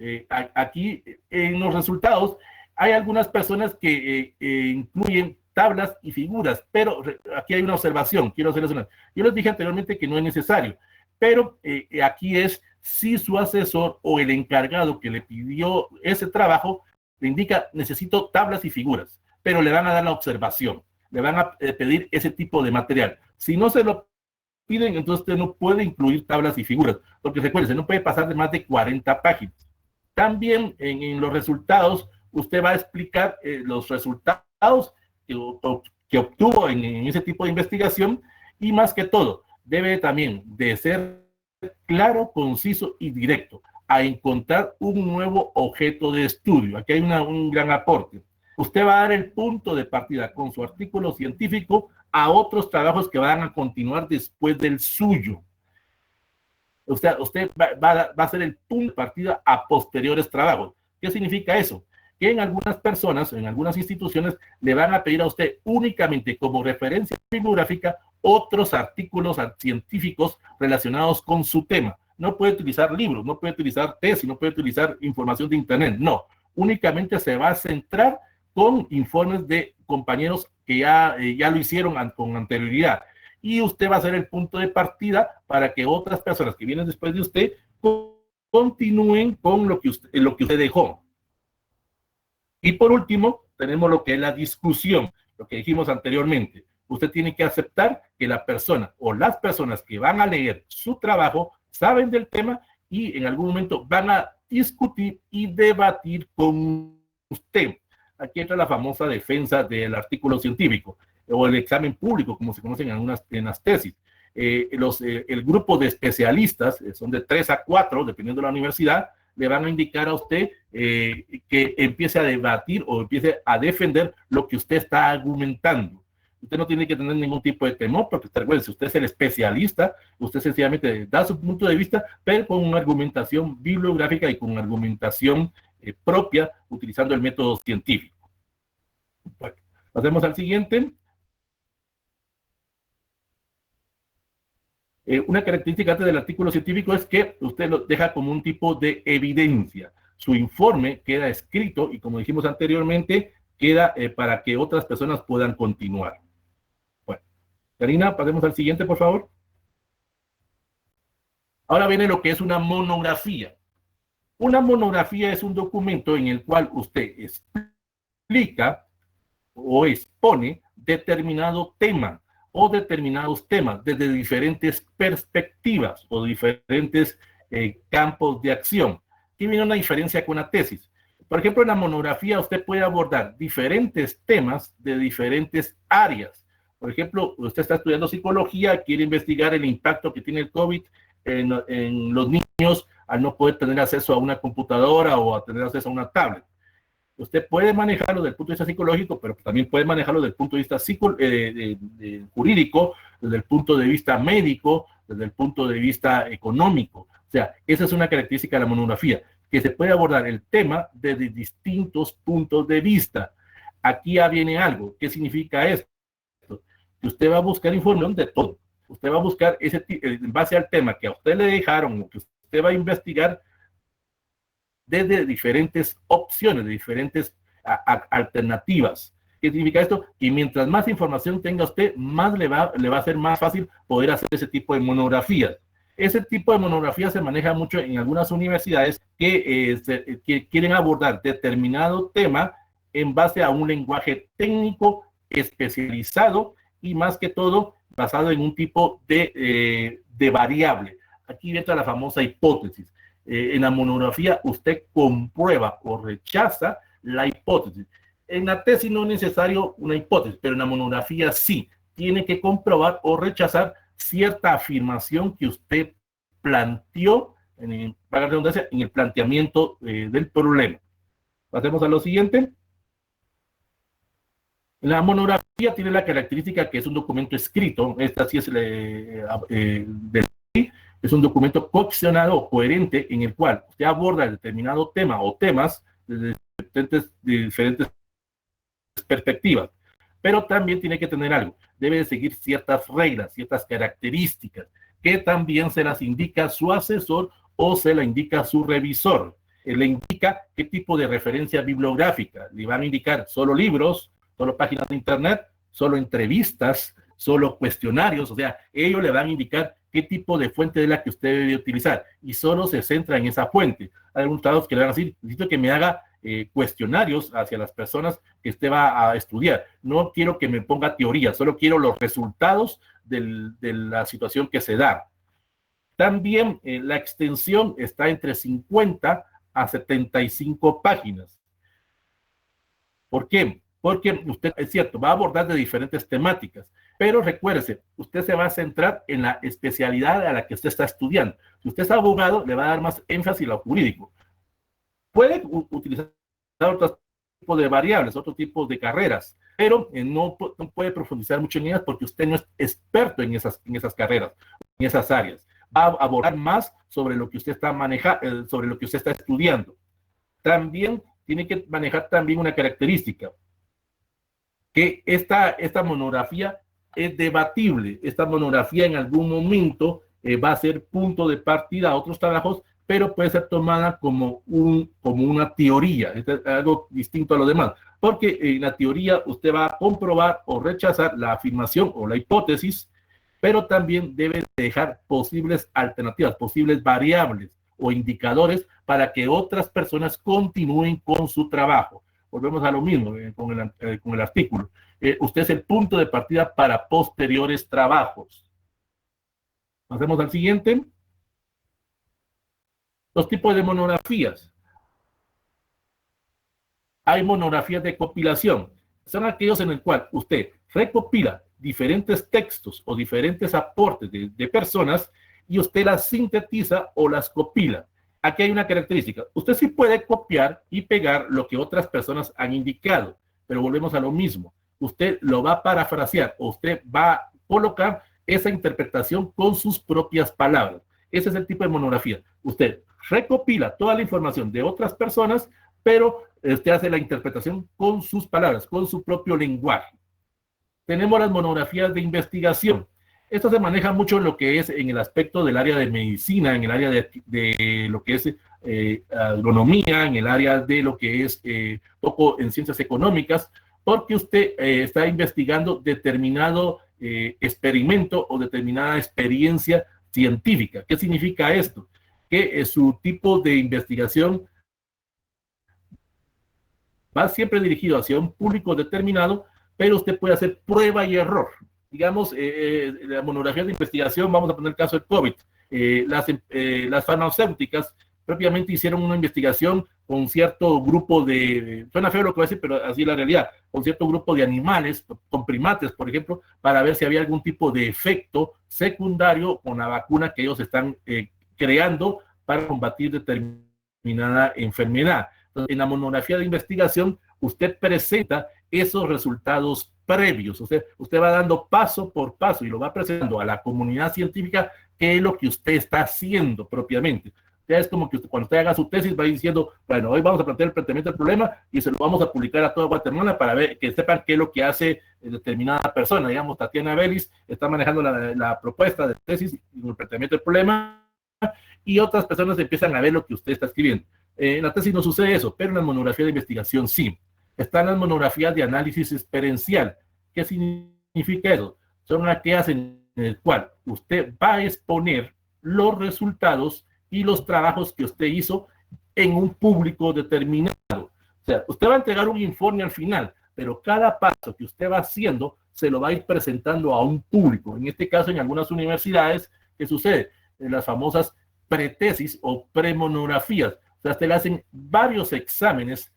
Aquí en los resultados hay algunas personas que incluyen tablas y figuras, pero aquí hay una observación, quiero hacerles una. Yo les dije anteriormente que no es necesario, pero aquí es si su asesor o el encargado que le pidió ese trabajo le indica, necesito tablas y figuras, pero le van a dar la observación, le van a pedir ese tipo de material. Si no se lo piden, entonces usted no puede incluir tablas y figuras, porque recuerden, no puede pasar de más de 40 páginas. También en los resultados, usted va a explicar los resultados que obtuvo en ese tipo de investigación, y más que todo, debe también de ser claro, conciso y directo, a encontrar un nuevo objeto de estudio. Aquí hay un gran aporte. Usted va a dar el punto de partida con su artículo científico a otros trabajos que van a continuar después del suyo. Usted va a ser el punto de partida a posteriores trabajos. ¿Qué significa eso? Que en algunas personas, en algunas instituciones, le van a pedir a usted únicamente como referencia bibliográfica otros artículos científicos relacionados con su tema. No puede utilizar libros, no puede utilizar tesis, no puede utilizar información de internet, no. Únicamente se va a centrar con informes de compañeros que ya lo hicieron con anterioridad. Y usted va a ser el punto de partida para que otras personas que vienen después de usted continúen con lo que usted dejó. Y por último, tenemos lo que es la discusión, lo que dijimos anteriormente. Usted tiene que aceptar que la persona o las personas que van a leer su trabajo saben del tema y en algún momento van a discutir y debatir con usted. Aquí entra la famosa defensa del artículo científico o el examen público, como se conocen en las tesis. El grupo de especialistas, son de 3 a 4, dependiendo de la universidad, le van a indicar a usted que empiece a debatir o empiece a defender lo que usted está argumentando. Usted no tiene que tener ningún tipo de temor, porque recuerde, si usted es el especialista, usted sencillamente da su punto de vista, pero con una argumentación bibliográfica y con una argumentación propia, utilizando el método científico. Bueno, pasemos al siguiente. Una característica del artículo científico es que usted lo deja como un tipo de evidencia. Su informe queda escrito y, como dijimos anteriormente, queda para que otras personas puedan continuar. Bueno, Karina, pasemos al siguiente, por favor. Ahora viene lo que es una monografía. Una monografía es un documento en el cual usted explica o expone determinado tema o determinados temas desde diferentes perspectivas o diferentes campos de acción. Aquí viene una diferencia con una tesis. Por ejemplo, en la monografía usted puede abordar diferentes temas de diferentes áreas. Por ejemplo, usted está estudiando psicología, quiere investigar el impacto que tiene el COVID en los niños al no poder tener acceso a una computadora o a tener acceso a una tablet. Usted puede manejarlo desde el punto de vista psicológico, pero también puede manejarlo desde el punto de vista jurídico, desde el punto de vista médico, desde el punto de vista económico. O sea, esa es una característica de la monografía, que se puede abordar el tema desde distintos puntos de vista. Aquí ya viene algo. ¿Qué significa esto? Que usted va a buscar información de todo. Usted va a buscar en base al tema que a usted le dejaron o que usted va a investigar, desde diferentes opciones, de diferentes alternativas. ¿Qué significa esto? Que mientras más información tenga usted, más le va a ser más fácil poder hacer ese tipo de monografías. Ese tipo de monografías se maneja mucho en algunas universidades que quieren abordar determinado tema en base a un lenguaje técnico especializado y más que todo basado en un tipo de variable. Aquí entra la famosa hipótesis. En la monografía usted comprueba o rechaza la hipótesis. En la tesis no es necesario una hipótesis, pero en la monografía sí. Tiene que comprobar o rechazar cierta afirmación que usted planteó en el planteamiento del problema. Pasemos a lo siguiente. La monografía tiene la característica que es un documento escrito. Esta sí es es un documento cohesionado o coherente en el cual usted aborda determinado tema o temas desde diferentes perspectivas. Pero también tiene que tener algo. Debe de seguir ciertas reglas, ciertas características, que también se las indica su asesor o se la indica su revisor. Le indica qué tipo de referencia bibliográfica. Le van a indicar solo libros, solo páginas de internet, solo entrevistas, solo cuestionarios. O sea, ellos le van a indicar qué tipo de fuente es la que usted debe utilizar y solo se centra en esa fuente. Hay algunos trabajos que le van a decir, necesito que me haga cuestionarios hacia las personas que usted va a estudiar. No quiero que me ponga teoría, solo quiero los resultados de la situación que se da. También la extensión está entre 50 a 75 páginas. ¿Por qué? Porque usted, es cierto, va a abordar de diferentes temáticas, Pero recuérdese, usted se va a centrar en la especialidad a la que usted está estudiando. Si usted es abogado, le va a dar más énfasis a lo jurídico. Puede utilizar otros tipos de variables, otros tipos de carreras, pero no puede profundizar mucho en ellas porque usted no es experto en esas carreras, en esas áreas. Va a abordar más sobre lo que usted está manejando, sobre lo que usted está estudiando. También tiene que manejar también una característica, que esta monografía es debatible. Esta monografía en algún momento va a ser punto de partida a otros trabajos, pero puede ser tomada como una teoría, es algo distinto a lo demás, porque en la teoría usted va a comprobar o rechazar la afirmación o la hipótesis, pero también debe dejar posibles alternativas, posibles variables o indicadores para que otras personas continúen con su trabajo. Volvemos a lo mismo con el artículo. Usted es el punto de partida para posteriores trabajos. Pasemos al siguiente. Los tipos de monografías. Hay monografías de compilación. Son aquellos en el cual usted recopila diferentes textos o diferentes aportes de personas y usted las sintetiza o las compila. Aquí hay una característica. Usted sí puede copiar y pegar lo que otras personas han indicado, pero volvemos a lo mismo. Usted lo va a parafrasear o usted va a colocar esa interpretación con sus propias palabras. Ese es el tipo de monografía. Usted recopila toda la información de otras personas, pero usted hace la interpretación con sus palabras, con su propio lenguaje. Tenemos las monografías de investigación. Esto se maneja mucho en lo que es en el aspecto del área de medicina, en el área de lo que es agronomía, en el área de lo que es poco en ciencias económicas, porque usted está investigando determinado experimento o determinada experiencia científica. ¿Qué significa esto? Que su tipo de investigación va siempre dirigido hacia un público determinado, pero usted puede hacer prueba y error. Digamos, la monografía de investigación, vamos a poner el caso del COVID. Las farmacéuticas propiamente hicieron una investigación con cierto grupo suena feo lo que voy a decir, pero así es la realidad, con cierto grupo de animales, con primates, por ejemplo, para ver si había algún tipo de efecto secundario con la vacuna que ellos están creando para combatir determinada enfermedad. Entonces, en la monografía de investigación, usted presenta esos resultados previos. Usted va dando paso por paso y lo va presentando a la comunidad científica qué es lo que usted está haciendo propiamente. Ya es como que cuando usted haga su tesis va diciendo, bueno, hoy vamos a plantear el planteamiento del problema y se lo vamos a publicar a toda Guatemala para ver que sepan qué es lo que hace determinada persona. Digamos, Tatiana Vélez está manejando la propuesta de tesis y el planteamiento del problema y otras personas empiezan a ver lo que usted está escribiendo. En la tesis no sucede eso, pero en la monografía de investigación sí. Están las monografías de análisis experiencial. ¿Qué significa eso? Son aquellas en el cual usted va a exponer los resultados y los trabajos que usted hizo en un público determinado. O sea, usted va a entregar un informe al final, pero cada paso que usted va haciendo se lo va a ir presentando a un público. En este caso, en algunas universidades, ¿qué sucede? En las famosas pretesis o premonografías. O sea, usted le hacen varios exámenes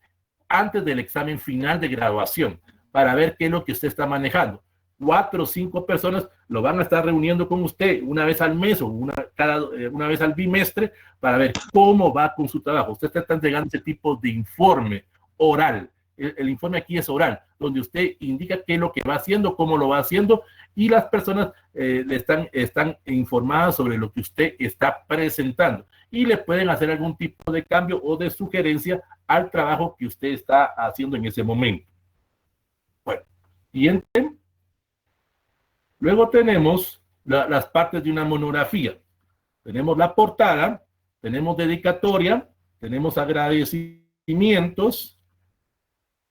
antes del examen final de graduación para ver qué es lo que usted está manejando. 4 o 5 personas lo van a estar reuniendo con usted una vez al mes o una vez al bimestre para ver cómo va con su trabajo. Usted está entregando ese tipo de informe oral. El informe aquí es oral, donde usted indica qué es lo que va haciendo, cómo lo va haciendo y las personas están informadas sobre lo que usted está presentando y le pueden hacer algún tipo de cambio o de sugerencia al trabajo que usted está haciendo en ese momento. Bueno, siguiente. Luego tenemos las partes de una monografía. Tenemos la portada, tenemos dedicatoria, tenemos agradecimientos,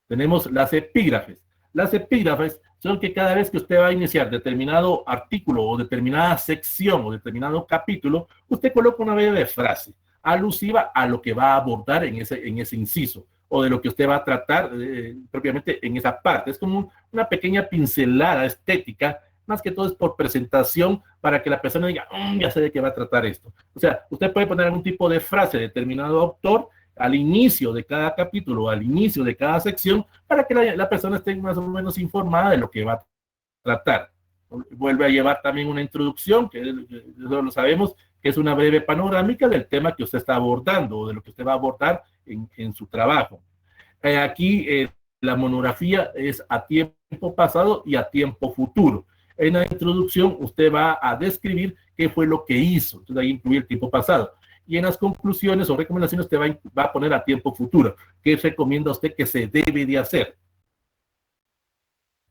tenemos las epígrafes. Las epígrafes son que cada vez que usted va a iniciar determinado artículo o determinada sección o determinado capítulo, usted coloca una breve frase alusiva a lo que va a abordar en ese inciso o de lo que usted va a tratar propiamente en esa parte. Es como una pequeña pincelada estética, más que todo es por presentación para que la persona diga, ya sé de qué va a tratar esto. O sea, usted puede poner algún tipo de frase de determinado autor al inicio de cada capítulo, al inicio de cada sección, para que la persona esté más o menos informada de lo que va a tratar. vuelve a llevar también una introducción, que eso lo sabemos, que es una breve panorámica del tema que usted está abordando o de lo que usted va a abordar en su trabajo. Aquí la monografía es a tiempo pasado y a tiempo futuro. En la introducción usted va a describir qué fue lo que hizo, entonces ahí incluye el tiempo pasado. Y en las conclusiones o recomendaciones usted va a poner a tiempo futuro. ¿Qué recomienda usted que se debe de hacer?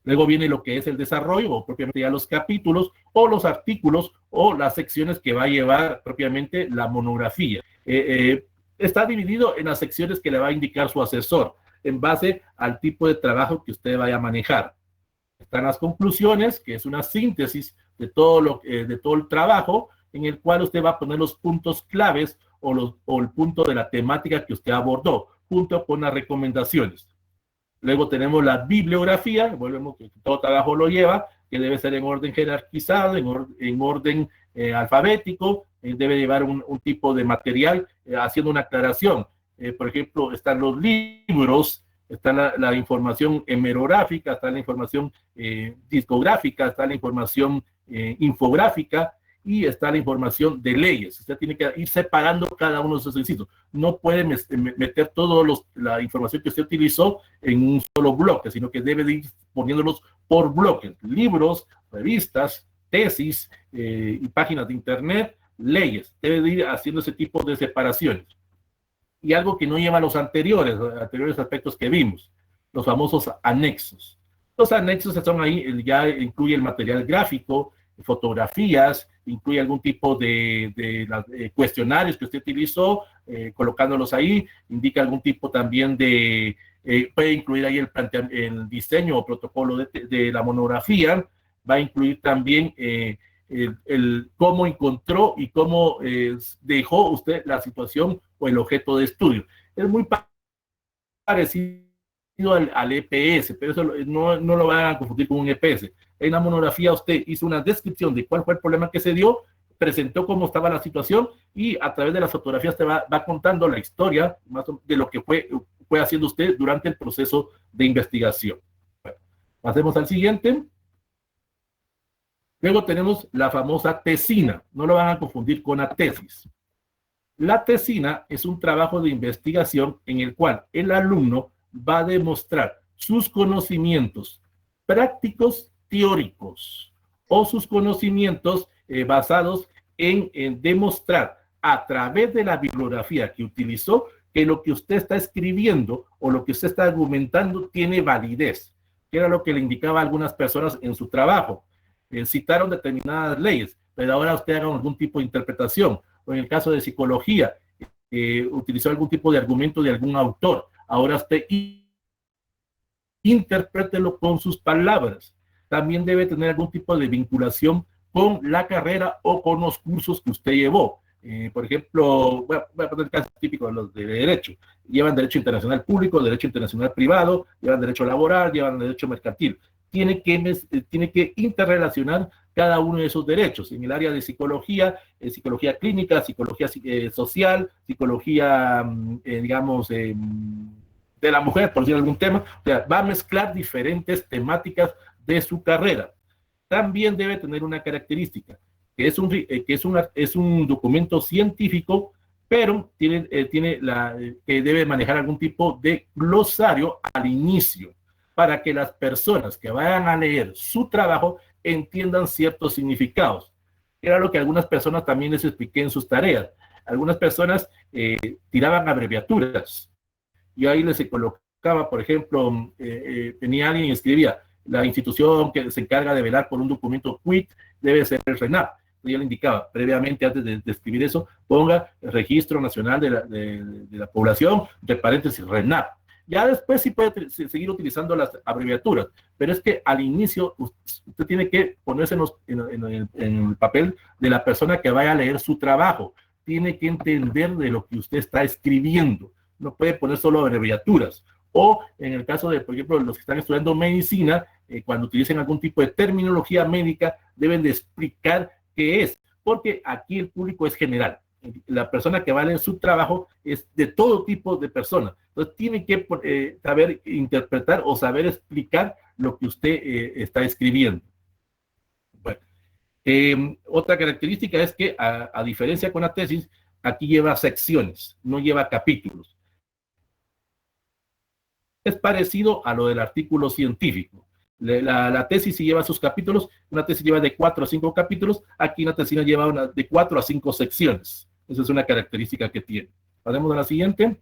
Luego viene lo que es el desarrollo, o propiamente ya los capítulos, o los artículos, o las secciones que va a llevar propiamente la monografía. Está dividido en las secciones que le va a indicar su asesor, en base al tipo de trabajo que usted vaya a manejar. Están las conclusiones, que es una síntesis de todo el trabajo, en el cual usted va a poner los puntos claves o el punto de la temática que usted abordó, junto con las recomendaciones. Luego tenemos la bibliografía, volvemos que todo trabajo lo lleva, que debe ser en orden jerarquizado, en orden alfabético, debe llevar un tipo de material, haciendo una aclaración. Por ejemplo, están los libros, está la información hemerográfica, está la información discográfica, está la información infográfica, y está la información de leyes. Usted tiene que ir separando cada uno de esos requisitos. No puede meter toda la información que usted utilizó en un solo bloque, sino que debe de ir poniéndolos por bloques. Libros, revistas, tesis y páginas de internet, leyes. Debe de ir haciendo ese tipo de separaciones. Y algo que no lleva a los anteriores aspectos que vimos, los famosos anexos. Los anexos son ahí, ya incluye el material gráfico, fotografías, incluye algún tipo de cuestionarios que usted utilizó, colocándolos ahí, indica algún tipo también puede incluir ahí el diseño o protocolo de la monografía, va a incluir también cómo encontró y cómo dejó usted la situación o el objeto de estudio. Es muy parecido al EPS, pero eso no lo van a confundir con un EPS. En la monografía usted hizo una descripción de cuál fue el problema que se dio, presentó cómo estaba la situación y a través de las fotografías te va contando la historia de lo que fue haciendo usted durante el proceso de investigación. Bueno, pasemos al siguiente. Luego tenemos la famosa tesina, no lo van a confundir con la tesis. La tesina es un trabajo de investigación en el cual el alumno va a demostrar sus conocimientos prácticos teóricos o sus conocimientos basados en demostrar a través de la bibliografía que utilizó que lo que usted está escribiendo o lo que usted está argumentando tiene validez, que era lo que le indicaba a algunas personas en su trabajo. Citaron determinadas leyes, pero ahora usted haga algún tipo de interpretación, o en el caso de psicología, utilizó algún tipo de argumento de algún autor, ahora usted interprételo con sus palabras. También debe tener algún tipo de vinculación con la carrera o con los cursos que usted llevó. Por ejemplo, voy a poner el caso típico de los de derecho. Llevan derecho internacional público, derecho internacional privado, llevan derecho laboral, llevan derecho mercantil. Tiene que interrelacionar cada uno de esos derechos. En el área de psicología, psicología clínica, psicología social, psicología, digamos, de la mujer, por decir algún tema. O sea, va a mezclar diferentes temáticas de su carrera. También debe tener una característica, que es un documento científico, pero que debe manejar algún tipo de glosario al inicio, para que las personas que vayan a leer su trabajo entiendan ciertos significados. Era lo que algunas personas también les expliqué en sus tareas. Algunas personas tiraban abreviaturas. Yo ahí les colocaba, por ejemplo, venía alguien y escribía, la institución que se encarga de velar por un documento QUIC debe ser el RENAP. Yo le indicaba previamente, antes de escribir eso, ponga el Registro Nacional de la Población, entre paréntesis, RENAP. Ya después sí puede seguir utilizando las abreviaturas, pero es que al inicio usted tiene que ponerse en el papel de la persona que vaya a leer su trabajo. Tiene que entender de lo que usted está escribiendo. No puede poner solo abreviaturas. O en el caso de, por ejemplo, los que están estudiando medicina, cuando utilicen algún tipo de terminología médica, deben de explicar qué es, porque aquí el público es general. La persona que va a leer su trabajo es de todo tipo de personas. Entonces tiene que saber interpretar o saber explicar lo que usted está escribiendo. Otra característica es que, a diferencia con la tesis, aquí lleva secciones, no lleva capítulos. Es parecido a lo del artículo científico. La tesis sí lleva sus capítulos, una tesis lleva de 4 a 5 capítulos, aquí una tesina lleva de 4 a 5 secciones. Esa es una característica que tiene. Pasemos a la siguiente.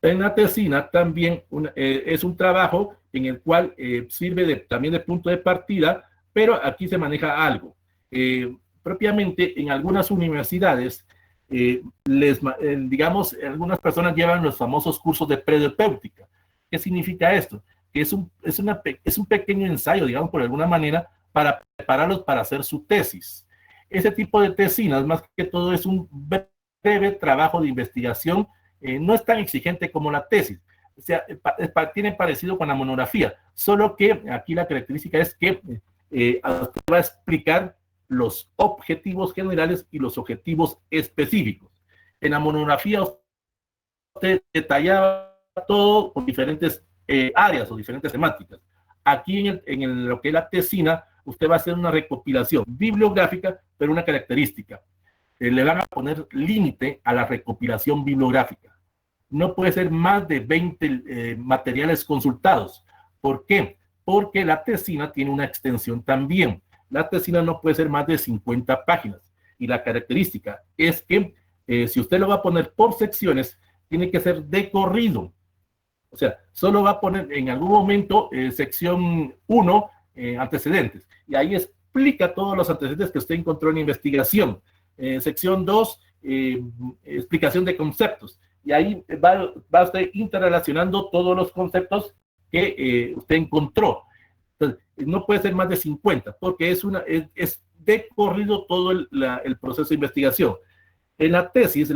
En la tesina también es un trabajo en el cual sirve también de punto de partida, pero aquí se maneja algo. Propiamente en algunas universidades, digamos, algunas personas llevan los famosos cursos de predopéutica. ¿Qué significa esto? Que es un pequeño ensayo, digamos, por alguna manera, para prepararlos para hacer su tesis. Ese tipo de tesinas, más que todo, es un breve trabajo de investigación. No es tan exigente como la tesis. O sea, tiene parecido con la monografía, solo que aquí la característica es que usted va a explicar los objetivos generales y los objetivos específicos. En la monografía usted detallaba todo con diferentes áreas o diferentes temáticas. Aquí en lo que es la tesina, usted va a hacer una recopilación bibliográfica, pero una característica. Le van a poner límite a la recopilación bibliográfica. No puede ser más de 20 materiales consultados. ¿Por qué? Porque la tesina tiene una extensión también. La tesina no puede ser más de 50 páginas. Y la característica es que si usted lo va a poner por secciones, tiene que ser de corrido. O sea, solo va a poner en algún momento sección 1, antecedentes. Y ahí explica todos los antecedentes que usted encontró en investigación. Sección 2, explicación de conceptos. Y ahí va usted interrelacionando todos los conceptos que usted encontró. Entonces, no puede ser más de 50, porque es de corrido todo el proceso de investigación. En la tesis,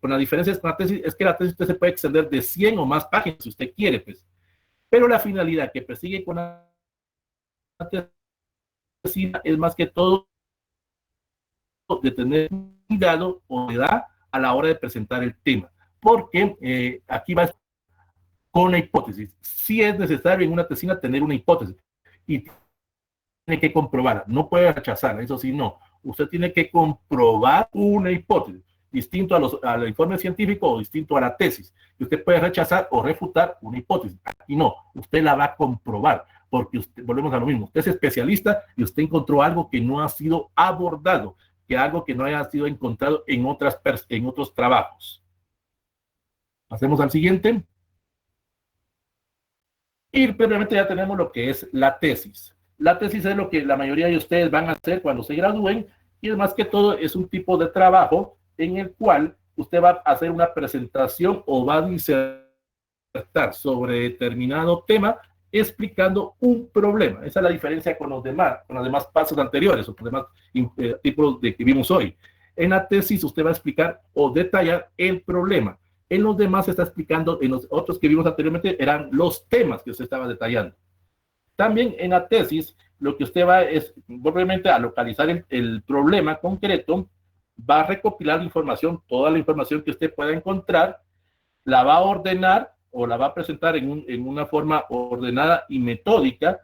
con la diferencia con la tesis, es que la tesis usted se puede extender de 100 o más páginas si usted quiere, pues. Pero la finalidad que persigue con la tesis es más que todo de tener cuidado o edad a la hora de presentar el tema. Porque aquí va con la hipótesis. Sí es necesario en una tesina tener una hipótesis y tiene que comprobarla. No puede rechazarla, eso sí, no. Usted tiene que comprobar una hipótesis, distinto al informe científico o distinto a la tesis. Y usted puede rechazar o refutar una hipótesis. Aquí no, usted la va a comprobar, porque volvemos a lo mismo. Usted es especialista y usted encontró algo que no ha sido abordado, que algo que no haya sido encontrado en otros trabajos. Pasemos al siguiente. Y previamente ya tenemos lo que es la tesis. La tesis es lo que la mayoría de ustedes van a hacer cuando se gradúen, y es más que todo es un tipo de trabajo en el cual usted va a hacer una presentación o va a disertar sobre determinado tema explicando un problema. Esa es la diferencia con los demás pasos anteriores o con los demás tipos de que vimos hoy. En la tesis usted va a explicar o detallar el problema. En los demás se está explicando, en los otros que vimos anteriormente eran los temas que usted estaba detallando. También en la tesis, lo que usted va es, obviamente, a localizar el problema concreto, va a recopilar información, toda la información que usted pueda encontrar, la va a ordenar o la va a presentar en una forma ordenada y metódica,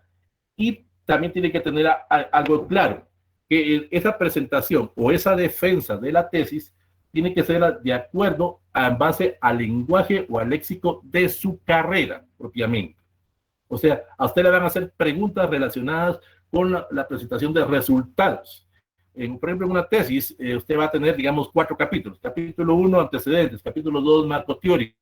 y también tiene que tener algo claro, que esa presentación o esa defensa de la tesis tiene que ser de acuerdo en base al lenguaje o al léxico de su carrera propiamente. O sea, a usted le van a hacer preguntas relacionadas con la presentación de resultados. Por ejemplo, en una tesis, usted va a tener, digamos, 4 capítulos. Capítulo 1, antecedentes. Capítulo 2, marco teórico.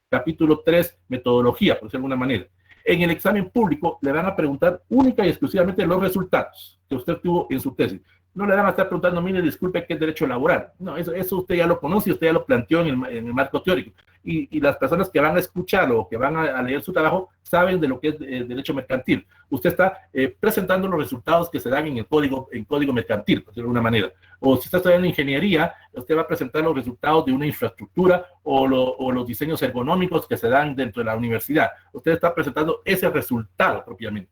Capítulo 3, metodología, por decirlo de alguna manera. En el examen público le van a preguntar única y exclusivamente los resultados que usted tuvo en su tesis. No le van a estar preguntando, mire, disculpe, ¿qué es derecho laboral? No, eso usted ya lo conoce, usted ya lo planteó en el marco teórico. Y las personas que van a escucharlo o que van a leer su trabajo saben de lo que es derecho mercantil. Usted está presentando los resultados que se dan en código mercantil, por decirlo de alguna manera. O si está estudiando ingeniería, usted va a presentar los resultados de una infraestructura o los diseños ergonómicos que se dan dentro de la universidad. Usted está presentando ese resultado propiamente.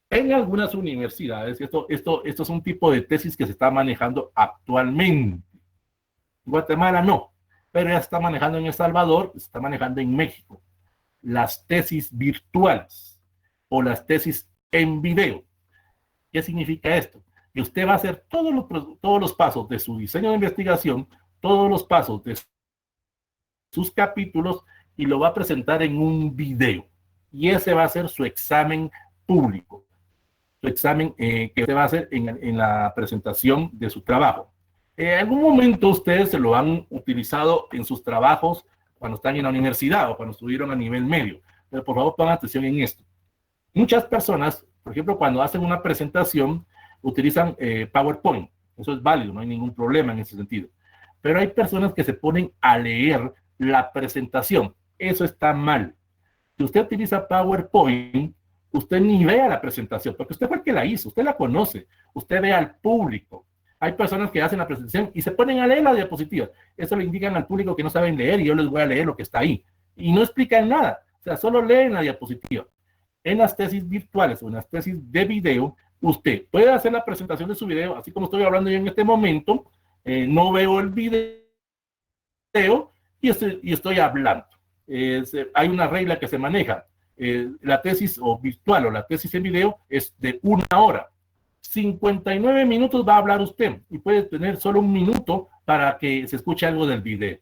En algunas universidades, esto es un tipo de tesis que se está manejando actualmente. En Guatemala no, pero ya se está manejando en El Salvador, se está manejando en México. Las tesis virtuales. o las tesis en video. ¿Qué significa esto? Que usted va a hacer todos los pasos de su diseño de investigación, todos los pasos de sus capítulos y lo va a presentar en un video. Y ese va a ser su examen público, su examen que usted va a hacer en la presentación de su trabajo. En algún momento ustedes se lo han utilizado en sus trabajos cuando están en la universidad o cuando estuvieron a nivel medio. Pero por favor pongan atención en esto. Muchas personas, por ejemplo, cuando hacen una presentación, utilizan PowerPoint. Eso es válido, no hay ningún problema en ese sentido. Pero hay personas que se ponen a leer la presentación. Eso está mal. Si usted utiliza PowerPoint, usted ni vea la presentación, porque usted fue el que la hizo, usted la conoce, usted ve al público. Hay personas que hacen la presentación y se ponen a leer la diapositiva. Eso le indican al público que no saben leer y yo les voy a leer lo que está ahí. Y no explican nada, o sea, solo leen la diapositiva. En las tesis virtuales o en las tesis de video, usted puede hacer la presentación de su video, así como estoy hablando yo en este momento, no veo el video y estoy hablando. Hay una regla que se maneja. La tesis o virtual o la tesis en video es de 1 hora. 59 minutos va a hablar usted y puede tener solo 1 minuto para que se escuche algo del video.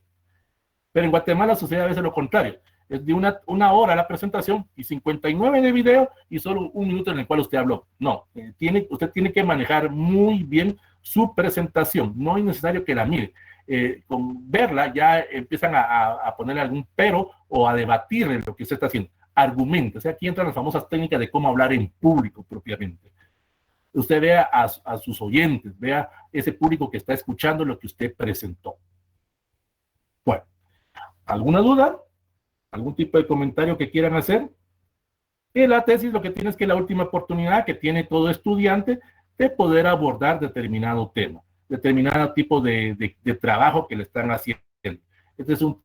Pero en Guatemala sucede a veces lo contrario. Es de una hora la presentación y 59 de video y solo 1 minuto en el cual usted habló. No, usted tiene que manejar muy bien su presentación. No es necesario que la mire. Con verla ya empiezan a ponerle algún pero o a debatir en lo que usted está haciendo. Argumente. O sea, aquí entran las famosas técnicas de cómo hablar en público propiamente. Usted vea a sus oyentes, vea ese público que está escuchando lo que usted presentó. Bueno, ¿alguna duda? ¿Algún tipo de comentario que quieran hacer? En la tesis lo que tiene es que la última oportunidad que tiene todo estudiante de poder abordar determinado tema, determinado tipo de trabajo que le están haciendo. Este es un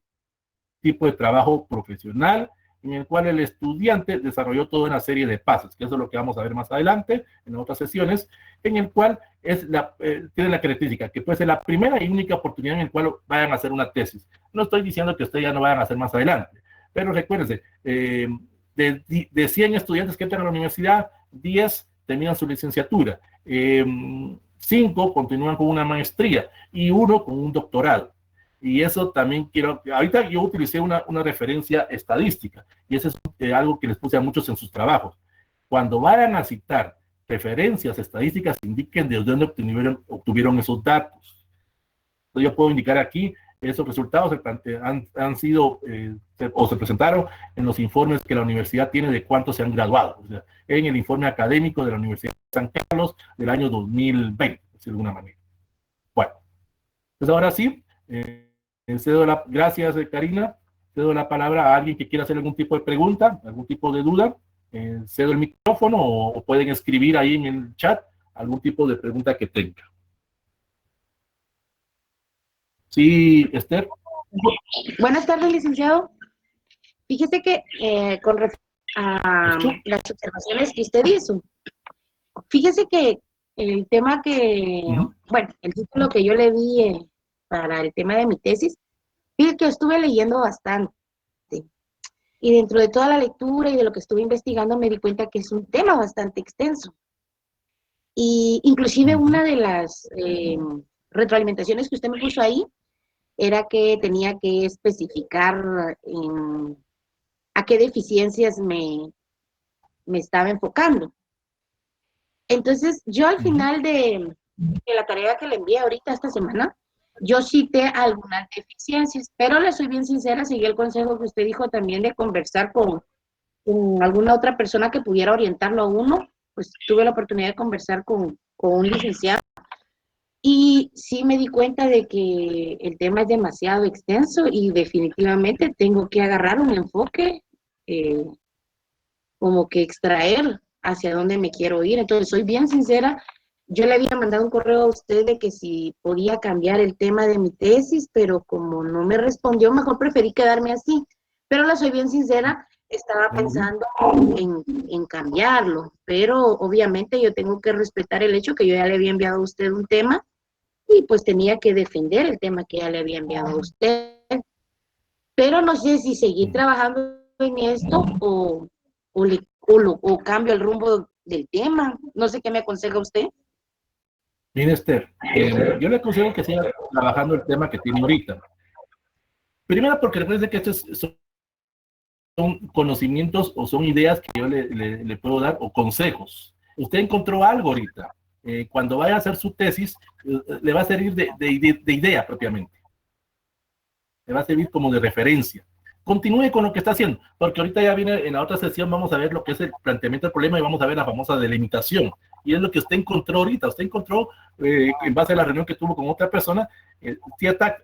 tipo de trabajo profesional en el cual el estudiante desarrolló toda una serie de pasos, que eso es lo que vamos a ver más adelante en otras sesiones, en el cual tiene la característica que puede ser la primera y única oportunidad en la cual vayan a hacer una tesis. No estoy diciendo que ustedes ya no vayan a hacer más adelante, pero recuérdense, de 100 estudiantes que entran a la universidad, 10 terminan su licenciatura, 5 continúan con una maestría y 1 con un doctorado. Y eso también ahorita yo utilicé una referencia estadística, y eso es algo que les puse a muchos en sus trabajos. Cuando vayan a citar referencias estadísticas, indiquen de dónde obtuvieron esos datos. Entonces yo puedo indicar aquí, esos resultados han sido o se presentaron en los informes que la universidad tiene de cuántos se han graduado. O sea, en el informe académico de la Universidad de San Carlos del año 2020, de alguna manera. Bueno, pues ahora sí, gracias, Karina. Cedo la palabra a alguien que quiera hacer algún tipo de pregunta, algún tipo de duda. Cedo el micrófono o pueden escribir ahí en el chat algún tipo de pregunta que tenga. Sí, Esther. Buenas tardes, licenciado. Fíjese que con respecto a las observaciones que usted hizo, fíjese que el tema que, bueno, el título que yo le di para el tema de mi tesis, fíjese que estuve leyendo bastante. Y dentro de toda la lectura y de lo que estuve investigando me di cuenta que es un tema bastante extenso. Y inclusive una de las retroalimentaciones que usted me puso ahí era que tenía que especificar a qué deficiencias me estaba enfocando. Entonces, yo al final de la tarea que le envié ahorita esta semana, yo cité algunas deficiencias, pero le soy bien sincera, seguí el consejo que usted dijo también de conversar con alguna otra persona que pudiera orientarlo a uno. Pues tuve la oportunidad de conversar con un licenciado y sí me di cuenta de que el tema es demasiado extenso y definitivamente tengo que agarrar un enfoque como que extraer hacia dónde me quiero ir. Entonces, soy bien sincera, yo le había mandado un correo a usted de que si podía cambiar el tema de mi tesis, pero como no me respondió, mejor preferí quedarme así. Pero le soy bien sincera, estaba pensando en cambiarlo, pero obviamente yo tengo que respetar el hecho que yo ya le había enviado a usted un tema y pues tenía que defender el tema que ya le había enviado a usted. Pero no sé si seguir trabajando en esto o o cambio el rumbo del tema. No sé qué me aconseja usted. Bien, Esther, yo le aconsejo que siga trabajando el tema que tiene ahorita. Primero, porque recuerde que estos son conocimientos o son ideas que yo le puedo dar o consejos. Usted encontró algo ahorita. Cuando vaya a hacer su tesis, le va a servir de idea propiamente. Le va a servir como de referencia. Continúe con lo que está haciendo, porque ahorita ya viene en la otra sesión, vamos a ver lo que es el planteamiento del problema y vamos a ver la famosa delimitación. Y es lo que usted encontró ahorita. Usted encontró, en base a la reunión que tuvo con otra persona, cierta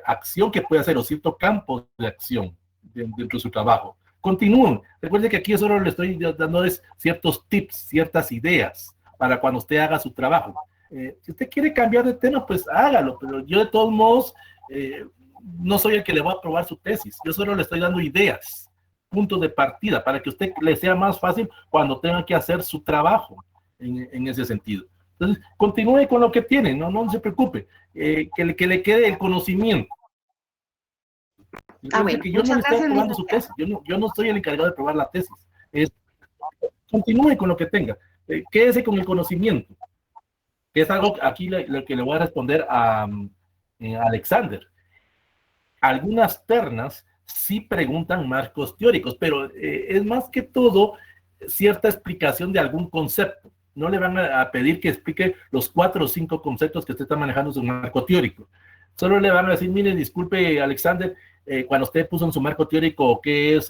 acción que puede hacer o cierto campo de acción dentro de su trabajo. Continúen. Recuerde que aquí solo le estoy dando ciertos tips, ciertas ideas para cuando usted haga su trabajo. Si usted quiere cambiar de tema, pues hágalo, pero yo de todos modos no soy el que le va a aprobar su tesis. Yo solo le estoy dando ideas, puntos de partida, para que a usted le sea más fácil cuando tenga que hacer su trabajo en ese sentido. Entonces, continúe con lo que tiene, no se preocupe, que le quede el conocimiento. Bueno, que yo no le estoy aprobando su tesis, yo no soy el encargado de aprobar la tesis. Continúe con lo que tenga, quédese con el conocimiento, que es algo aquí lo que le voy a responder a Alexander. Algunas ternas sí preguntan marcos teóricos, pero es más que todo cierta explicación de algún concepto. No le van a pedir que explique los 4 o 5 conceptos que usted está manejando en su marco teórico. Solo le van a decir, mire, disculpe, Alexander, cuando usted puso en su marco teórico qué es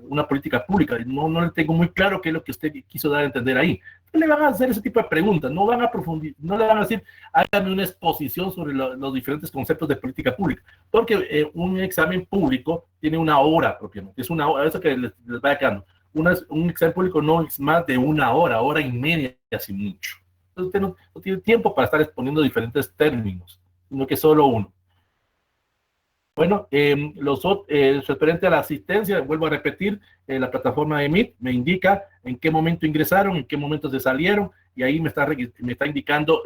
una política pública, no le tengo muy claro qué es lo que usted quiso dar a entender ahí. No le van a hacer ese tipo de preguntas, no van a profundizar, no le van a decir, hágame una exposición sobre los diferentes conceptos de política pública, porque un examen público tiene una hora propiamente, es una hora, eso que les vaya quedando. Un examen público no es más de una hora y media, así mucho. Entonces usted no tiene tiempo para estar exponiendo diferentes términos, sino que solo uno. Bueno, referente a la asistencia, vuelvo a repetir, la plataforma de Meet me indica en qué momento ingresaron, en qué momento se salieron, y ahí me está indicando